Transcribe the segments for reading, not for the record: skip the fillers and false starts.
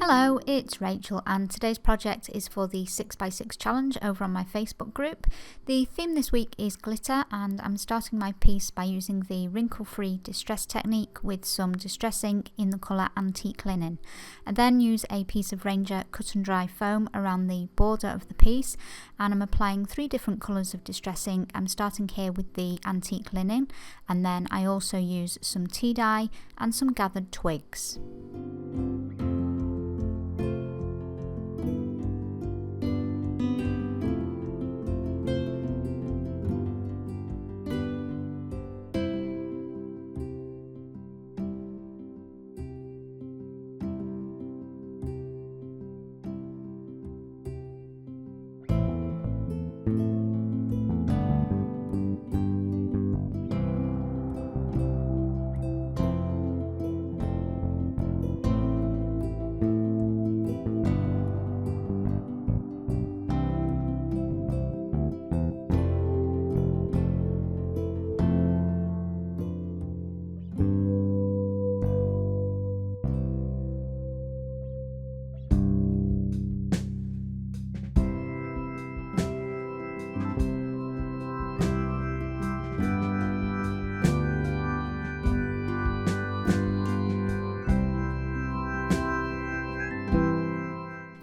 Hello, it's Rachel and today's project is for the 6x6 challenge over on my Facebook group. The theme this week is glitter and I'm starting my piece by using the wrinkle-free distress technique with some distressing in the colour antique linen. I then use a piece of Ranger cut and dry foam around the border of the piece and I'm applying 3 different colours of distressing. I'm starting here with the antique linen and then I also use some tea dye and some gathered twigs.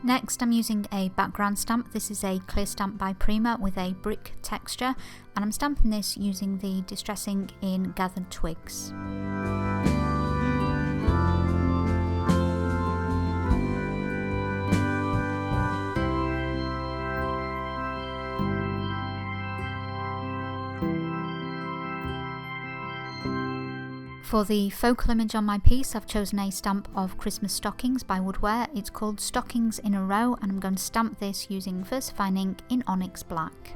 Next I'm using a background stamp. This is a clear stamp by Prima with a brick texture and I'm stamping this using the distressing in gathered twigs. For the focal image on my piece, I've chosen a stamp of Christmas stockings by Woodware. It's called Stockings in a Row and I'm going to stamp this using VersaFine ink in Onyx Black.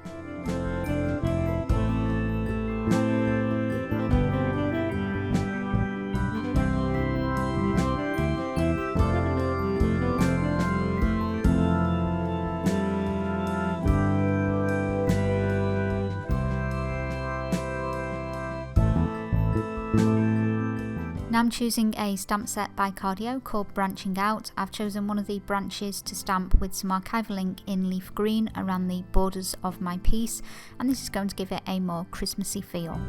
Now I'm choosing a stamp set by Cardio called Branching Out. I've chosen one of the branches to stamp with some archival ink in leaf green around the borders of my piece, and this is going to give it a more Christmassy feel.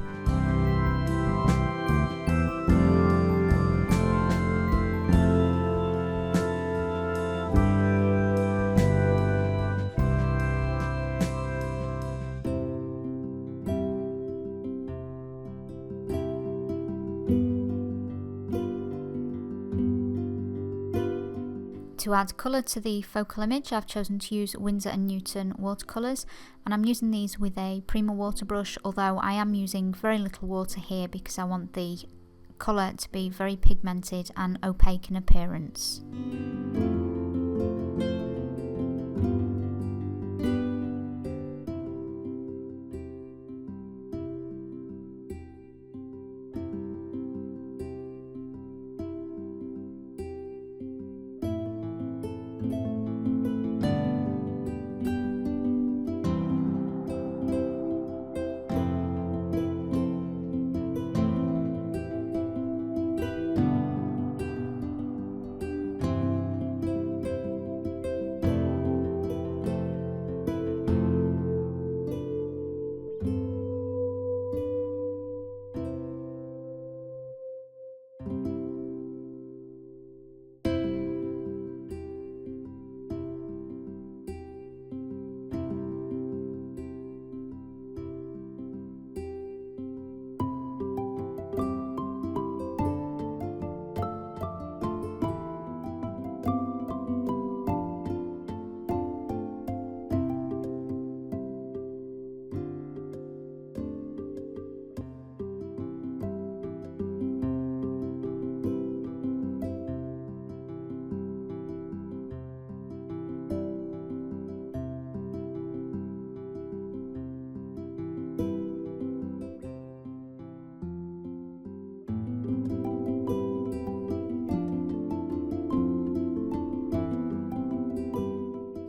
To add colour to the focal image, I've chosen to use Winsor & Newton watercolours and I'm using these with a Prima water brush, although I am using very little water here because I want the colour to be very pigmented and opaque in appearance.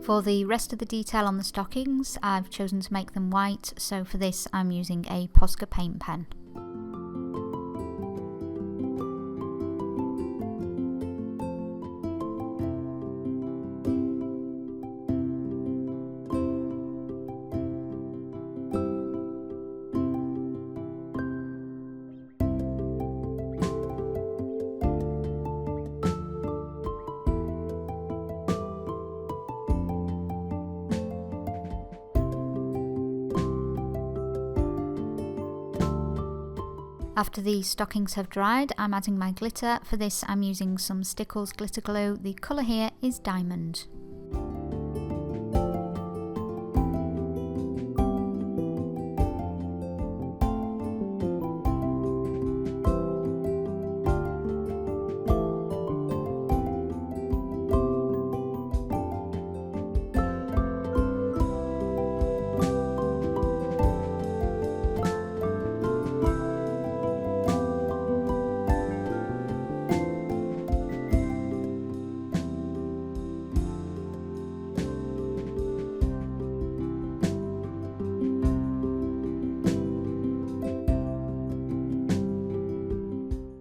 For the rest of the detail on the stockings, I've chosen to make them white, so for this I'm using a Posca paint pen. After the stockings have dried, I'm adding my glitter. For this I'm using some Stickles glitter glue. The colour here is Diamond.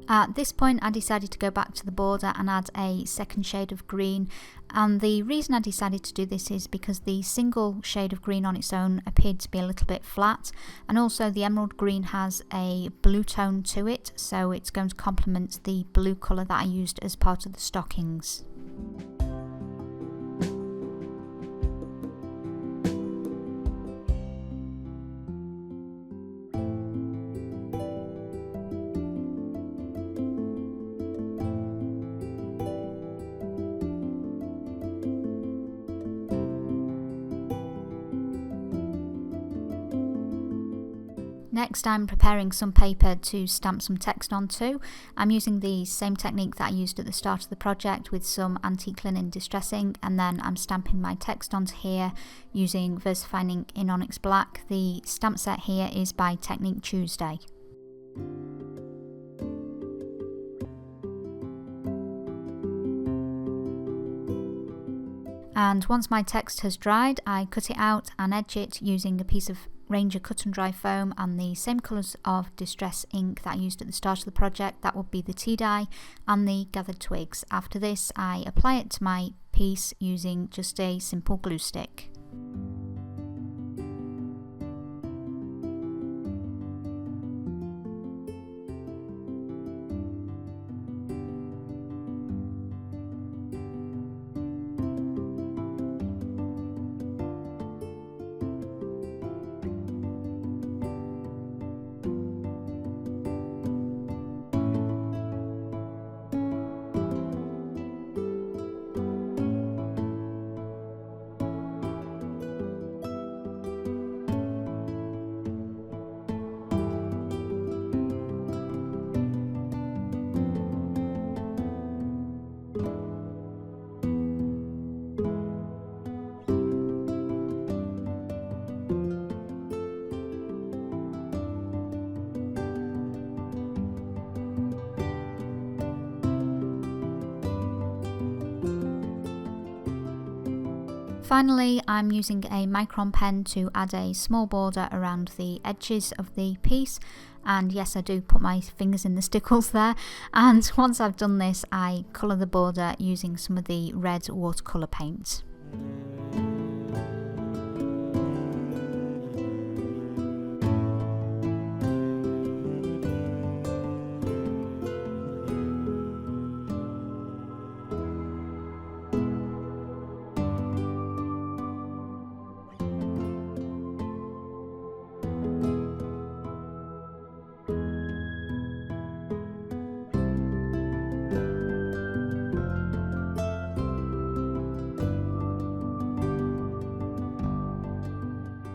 At this point I decided to go back to the border and add a second shade of green, and the reason I decided to do this is because the single shade of green on its own appeared to be a little bit flat, and also the emerald green has a blue tone to it, so it's going to complement the blue colour that I used as part of the stockings. Next I'm preparing some paper to stamp some text onto. I'm using the same technique that I used at the start of the project with some antique linen distress ink, and then I'm stamping my text onto here using VersaFine ink in Onyx Black. The stamp set here is by Technique Tuesday. And once my text has dried, I cut it out and edge it using a piece of Ranger cut and dry foam and the same colours of distress ink that I used at the start of the project. That would be the tea dye and the gathered twigs. After this I apply it to my piece using just a simple glue stick. Finally, I'm using a micron pen to add a small border around the edges of the piece, and yes, I do put my fingers in the stickles there, and once I've done this I colour the border using some of the red watercolour paint.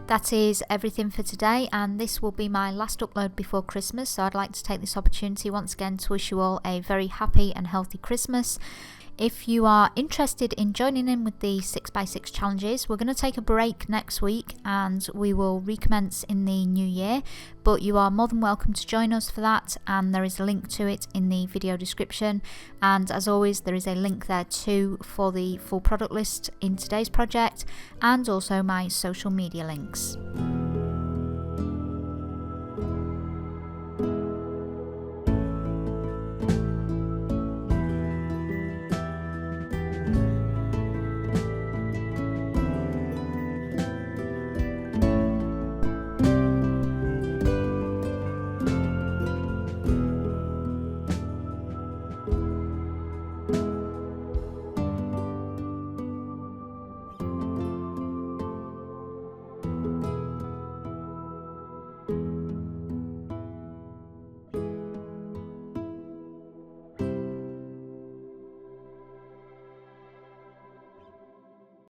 That is everything for today, and this will be my last upload before Christmas, so I'd like to take this opportunity once again to wish you all a very happy and healthy Christmas. If you are interested in joining in with the 6x6 challenges, we're going to take a break next week and we will recommence in the new year, but you are more than welcome to join us for that, and there is a link to it in the video description, and as always there is a link there too for the full product list in today's project and also my social media links.